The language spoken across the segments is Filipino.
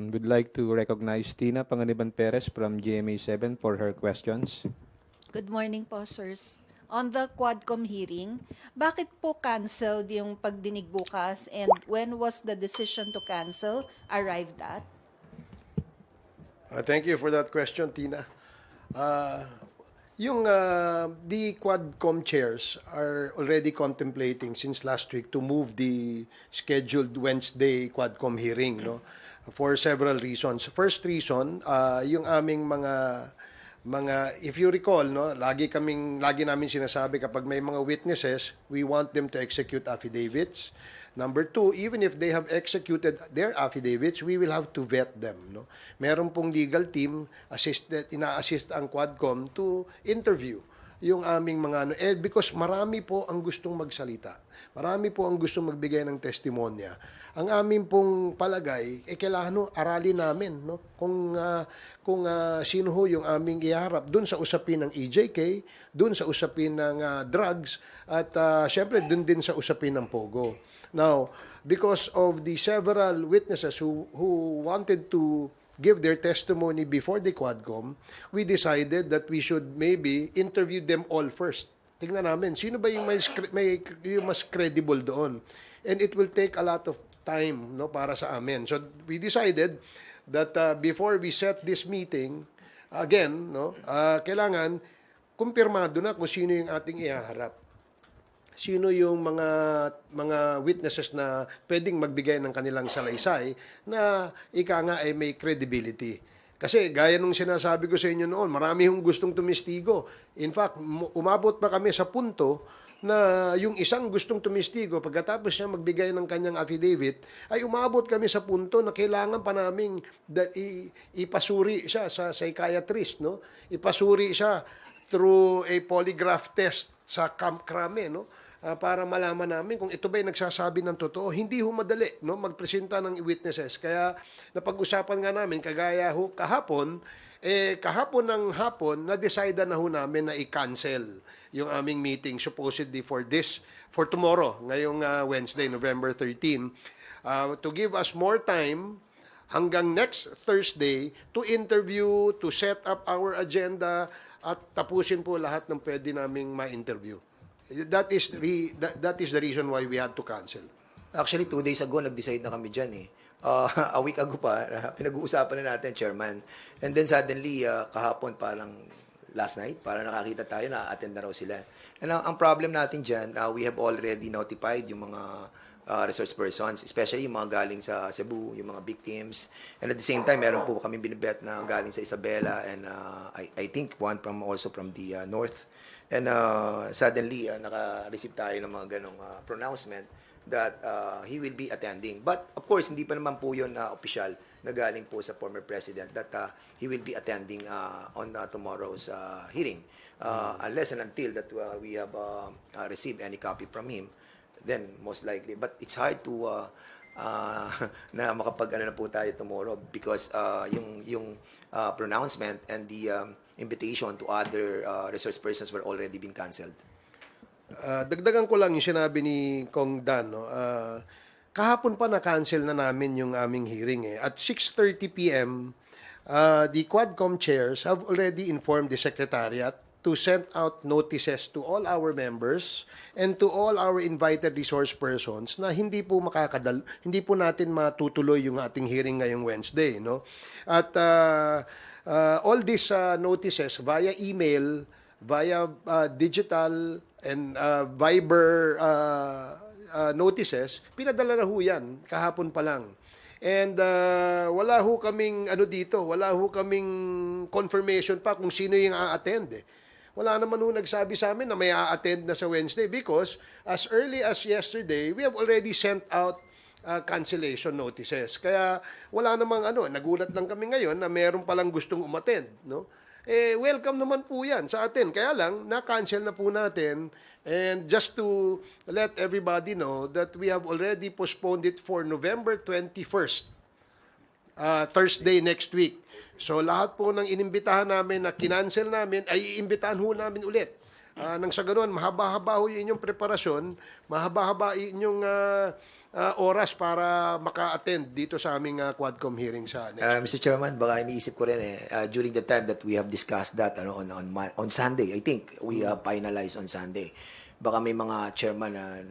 Would like to recognize Tina Panganiban Perez from GMA7 for her questions. Good morning po, sirs. On the Quadcom hearing, bakit po canceled yung pagdinig bukas and when was the decision to cancel arrived at? Thank you for that question, Tina. The Quadcom chairs are already contemplating since last week to move the scheduled Wednesday Quadcom hearing, no, for several reasons. First reason, yung aming mga if you recall, no, lagi namin sinasabi kapag may mga witnesses, we want them to execute affidavits. Number two, even if they have executed their affidavits, we will have to vet them. No? Meron pong legal team ina-assist ang Quadcom to interview yung aming mga because marami po ang gustong magsalita. Marami po ang gustong magbigay ng testimonya. Ang aming pong palagay, kailangan aralin namin kung sino ho yung aming iharap doon sa usapin ng EJK, doon sa usapin ng drugs, at syempre doon din sa usapin ng Pogo. Now, because of the several witnesses who wanted to give their testimony before the Quadcom, we decided that we should maybe interview them all first. Tingnan namin, sino ba yung mas credible doon? And it will take a lot of time para sa amin. So, we decided that before we set this meeting, again, kailangan kumpirmado na kung sino yung ating ihaharap. Sino yung mga witnesses na pwedeng magbigay ng kanilang salaysay na ika nga ay may credibility. Kasi gaya nung sinasabi ko sa inyo noon, marami yung gustong tumistigo. In fact, umabot pa kami sa punto na yung isang gustong tumistigo, pagkatapos siya magbigay ng kanyang affidavit, ay umabot kami sa punto na kailangan pa naming ipasuri siya sa psychiatrist, no? Ipasuri siya through a polygraph test sa Camp Crame, no? Para malaman namin kung ito ba'y nagsasabi ng totoo. Hindi ho madali, no, magpresenta ng witnesses. Kaya napag-usapan nga namin, kagaya ho kahapon ng hapon, na-decide na ho namin na i-cancel yung aming meeting supposedly for tomorrow, ngayong Wednesday, November 13, to give us more time hanggang next Thursday to interview, to set up our agenda, at tapusin po lahat ng pwede naming ma-interview. That is the reason why we had to cancel. Actually, 2 days ago, nag-decide na kami dyan eh. A week ago pa, pinag-uusapan na natin, Chairman. And then suddenly, kahapon parang last night, parang nakakita tayo na attend na raw sila. And ang problem natin dyan, we have already notified yung mga resource persons, especially yung mga galing sa Cebu, yung mga victims. And at the same time, meron po kami binibet na galing sa Isabela and I think one also from the north. And suddenly, naka-receive tayo ng mga ganong pronouncement that he will be attending. But of course, hindi pa naman po yun official na galing po sa former president that he will be attending on tomorrow's hearing. Unless and until that we have received any copy from him, then most likely. But it's hard to na makapag-ano na po tayo tomorrow because yung pronouncement and the invitation to other resource persons were already been canceled. Dagdagan ko lang yung sinabi ni Kong Dan. No? Kahapon pa na-cancel na namin yung aming hearing. At 6:30 p.m., the Quadcom chairs have already informed the Secretariat to send out notices to all our members and to all our invited resource persons na hindi po natin matutuloy yung ating hearing ngayong Wednesday. No? At all these notices via email, via digital and Viber notices, pinadala na ho yan kahapon pa lang. And wala ho kaming wala ho kaming confirmation pa kung sino yung a-attend. Wala naman ho nagsabi sa amin na may a-attend na sa Wednesday because as early as yesterday, we have already sent out cancellation notices. Kaya wala namang nagulat lang kami ngayon na meron palang gustong umattend, no? Welcome naman po 'yan sa atin. Kaya lang na-cancel na po natin, and just to let everybody know that we have already postponed it for November 21st. Thursday next week. So lahat po ng inimbitahan namin na kinancel namin ay iimbitahan ho namin ulit. Nang sa ganoon, mahaba-haba ho yung inyong preparasyon, mahaba-haba inyong oras para maka-attend dito sa aming Quadcom hearing sa next. Mr. Chairman, baka iniisip ko rin during the time that we have discussed that on Sunday, I think we finalized on Sunday. Baka may mga chairman na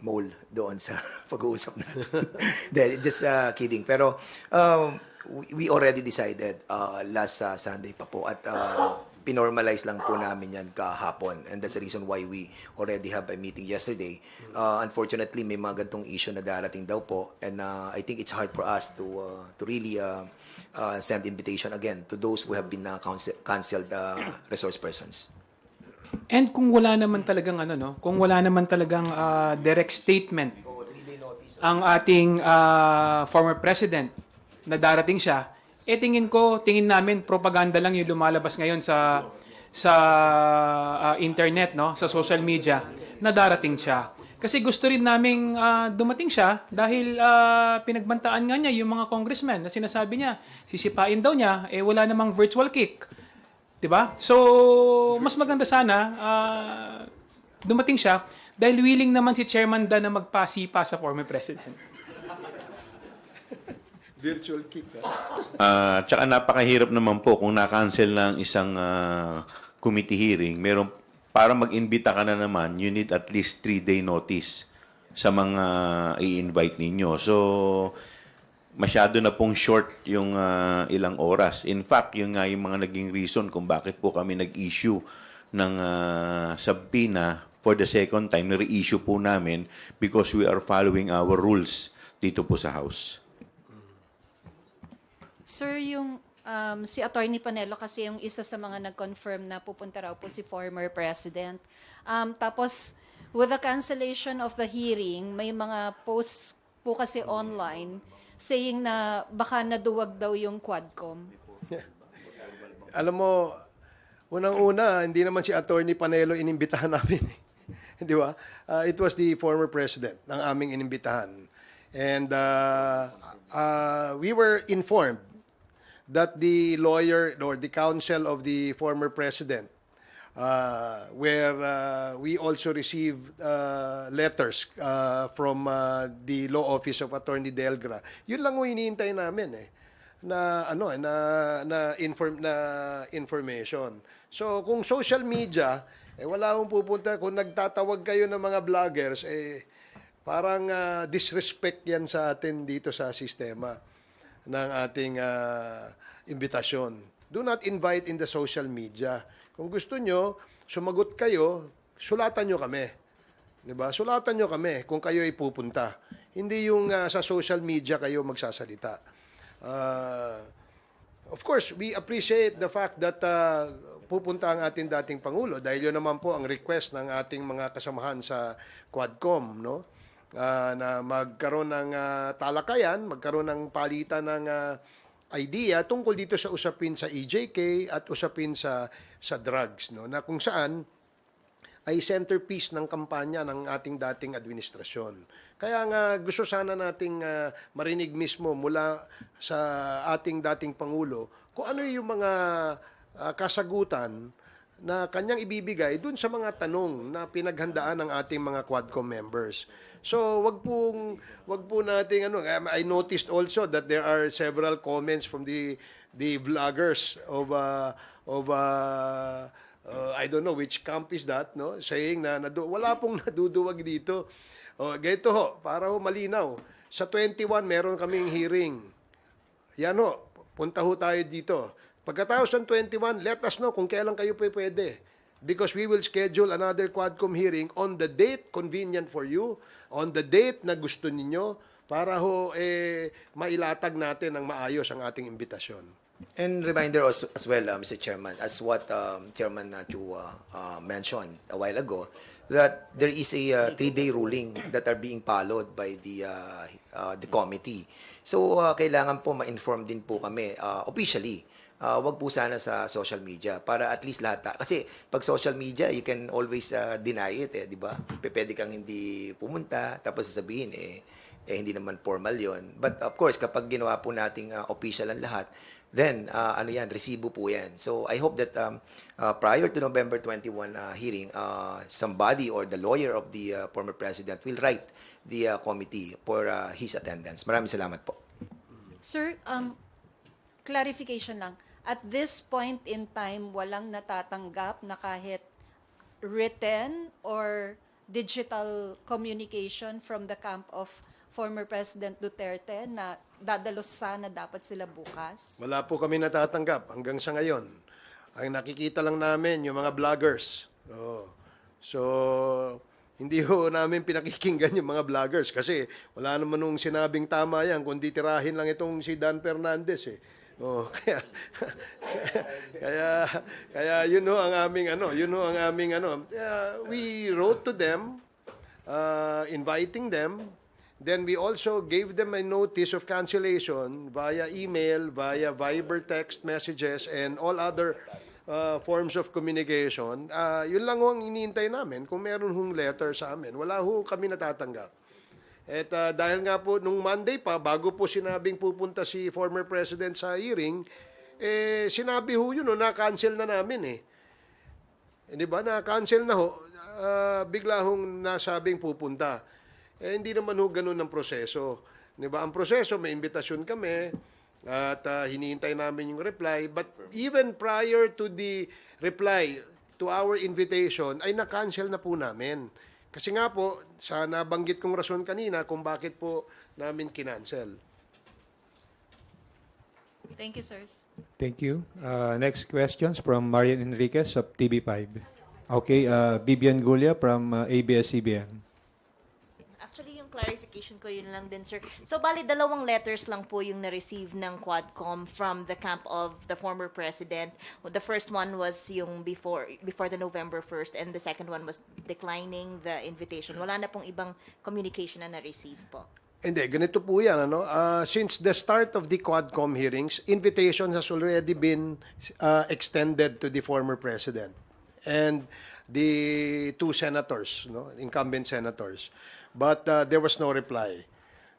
mole doon sa pag-uusap natin. Just kidding. Pero we already decided last Sunday pa po at pinormalize lang po namin yan kahapon, and that's the reason why we already have a meeting yesterday. Unfortunately, may mga gantong issue na darating daw po, and I think it's hard for us to really send invitation again to those who have been canceled resource persons. And kung wala naman talagang kung wala naman talagang direct statement ang ating former president na darating siya, tingin namin propaganda lang yung lumalabas ngayon sa internet, no, sa social media na darating siya. Kasi gusto rin naming dumating siya dahil pinagbantaan nga niya yung mga congressmen na sinasabi niya, sisipain daw niya, wala namang virtual kick. 'Di ba? So, mas maganda sana dumating siya dahil willing naman si Chairman Dan na magpasipa sa former president. Virtual kick. Tsaka napakahirap naman po kung na-cancel ng isang committee hearing. Para mag-imbita ka na naman, you need at least 3-day notice sa mga i-invite ninyo. So, masyado na pong short yung ilang oras. In fact, yun nga yung mga naging reason kung bakit po kami nag-issue ng subpoena for the second time. Na-reissue po namin because we are following our rules dito po sa House. Sir, yung si Attorney Panelo kasi yung isa sa mga nag-confirm na pupunta raw po si former president. Tapos, with the cancellation of the hearing, may mga posts po kasi online saying na baka naduwag daw yung Quadcom. Alam mo, unang-una, hindi naman si Attorney Panelo inimbitahan namin. Di ba? It was the former president ng aming inimbitahan. And we were informed that the lawyer or the counsel of the former president, where we also received letters from the law office of Attorney Delgra. Yun lang yung hinihintay namin na information. So kung social media, wala akong pupunta. Kung nagtatawag kayo ng mga vloggers, parang disrespect yan sa atin dito sa sistema ng ating imbitasyon. Do not invite in the social media. Kung gusto nyo, sumagot kayo, sulatan nyo kami. Diba? Sulatan nyo kami kung kayo ay pupunta. Hindi yung sa social media kayo magsasalita. Of course, we appreciate the fact that pupunta ang ating dating Pangulo dahil yun naman po ang request ng ating mga kasamahan sa Quadcom, no? Na magkaroon ng talakayan, magkaroon ng palitan ng idea tungkol dito sa usapin sa EJK at usapin sa drugs, no, na kung saan ay centerpiece ng kampanya ng ating dating administrasyon. Kaya nga gusto sana nating marinig mismo mula sa ating dating Pangulo kung ano yung mga kasagutan na kanyang ibibigay dun sa mga tanong na pinaghandaan ng ating mga Quadcom members. So, wag po nating I noticed also that there are several comments from the vloggers of I don't know which camp is that, no? Saying na wala pong naduduwag dito. Ganito ho, para ho malinaw. Sa 21 meron kaming hearing. Yan ho, punta ho tayo dito. Pagkatapos ng 21, let us know kung kailan kayo pwede. Because we will schedule another Quadcom hearing on the date convenient for you, on the date na gusto ninyo, para ho mailatag natin ng maayos ang ating imbitasyon. And reminder as well, Mr. Chairman, as what Chairman Chu mentioned a while ago, that there is a 3-day ruling that are being followed by the committee. So, kailangan po ma-inform din po kami officially. Wag po sana sa social media para at least lahat. Kasi pag social media, you can always deny it, di ba? Pwede kang hindi pumunta, tapos sasabihin, hindi naman formal yon. But of course, kapag ginawa po nating official ang lahat, then resibo po yan. So I hope that prior to November 21 hearing, somebody or the lawyer of the former president will write the committee for his attendance. Maraming salamat po. Sir, clarification lang. At this point in time, walang natatanggap na kahit written or digital communication from the camp of former President Duterte na dadalos sana dapat sila bukas? Wala po kami natatanggap hanggang sa ngayon. Ang nakikita lang namin yung mga vloggers. So, hindi ho namin pinakikinggan yung mga vloggers kasi wala naman nung sinabing tama yan, kundi tirahin lang itong si Dan Fernandez eh. Kaya yun ho ang aming we wrote to them inviting them. Then we also gave them a notice of cancellation via email, via Viber text messages, and all other forms of communication. Yun lang ho ang iniintay namin. Kung meron hong letter sa amin, wala ho kami natatanggap. At dahil nga po, nung Monday pa, bago po sinabing pupunta si former President sa hearing, sinabi ho yun, na-cancel na namin eh. Di ba? Na-cancel na ho. Bigla hong nasabing pupunta. Hindi naman ho ganun ang proseso. Di ba? Ang proseso, may imbitasyon kami at hinihintay namin yung reply. But even prior to the reply to our invitation, ay na-cancel na po namin. Kasi nga po, sa nabanggit kong rason kanina kung bakit po namin kinancel. Thank you, sirs. Thank you. Next questions from Marian Enriquez of TV5. Okay, Vivian Gulia from ABS-CBN. Actually, yung clarification ko yun lang din, sir. So, bali, 2 letters lang po yung na-receive ng Quadcom from the camp of the former president. The first one was yung before the November 1st, and the second one was declining the invitation. Wala na pong ibang communication na na-receive po. Hindi, ganito po yan. Since the start of the Quadcom hearings, invitation has already been extended to the former president and the 2 senators, incumbent senators. But there was no reply.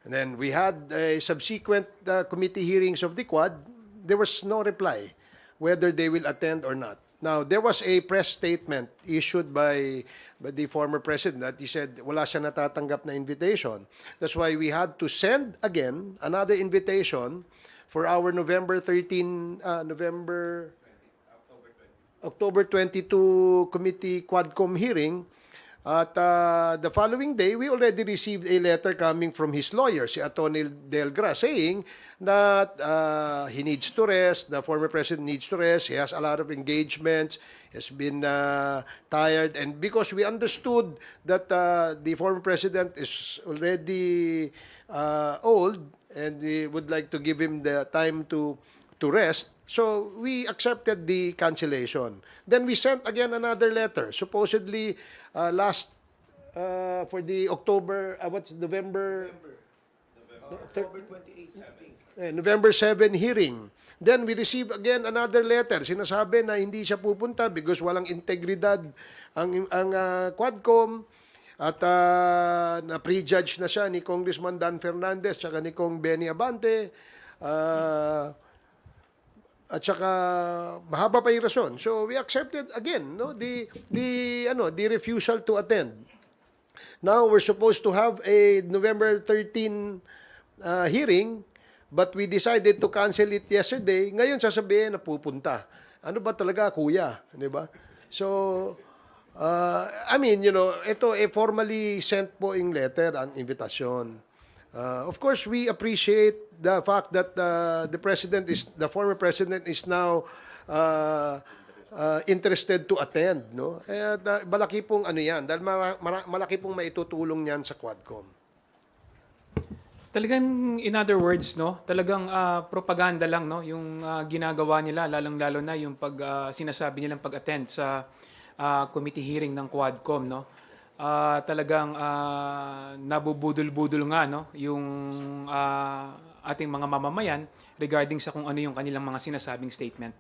And then we had a subsequent committee hearings of the Quad. There was no reply whether they will attend or not. Now, there was a press statement issued by the former president that he said wala siya natatanggap na invitation. That's why we had to send again another invitation for our October 22 committee Quadcom hearing. At the following day, we already received a letter coming from his lawyer, si Atty. Delgra, saying that he needs to rest, the former president needs to rest, he has a lot of engagements, has been tired, and because we understood that the former president is already old and we would like to give him the time to rest, so we accepted the cancellation. Then we sent again another letter, supposedly for the October, November 7 hearing. Then we received again another letter. Sinasabi na hindi siya pupunta because walang integridad ang Quadcom at na-prejudge na siya ni Congressman Dan Fernandez at ni Kong Benny Abante. At saka mahaba pa yung rason. So we accepted again the refusal to attend. Now we're supposed to have a November 13 hearing, but we decided to cancel it yesterday. Ngayon sasabihin na pupunta. Ano ba talaga, kuya? Di ba? So ito formally sent po yung letter, ang invitation. Of course, we appreciate the fact that the former president is now interested to attend, no? Malaki pong yan, dahil malaki pong maitutulong niyan sa Quadcom. Talagang, in other words, talagang propaganda lang, yung ginagawa nila, lalong-lalo na yung sinasabi nilang pag-attend sa committee hearing ng Quadcom, talagang nabubudol-budol nga yung ating mga mamamayan regarding sa kung ano yung kanilang mga sinasabing statement.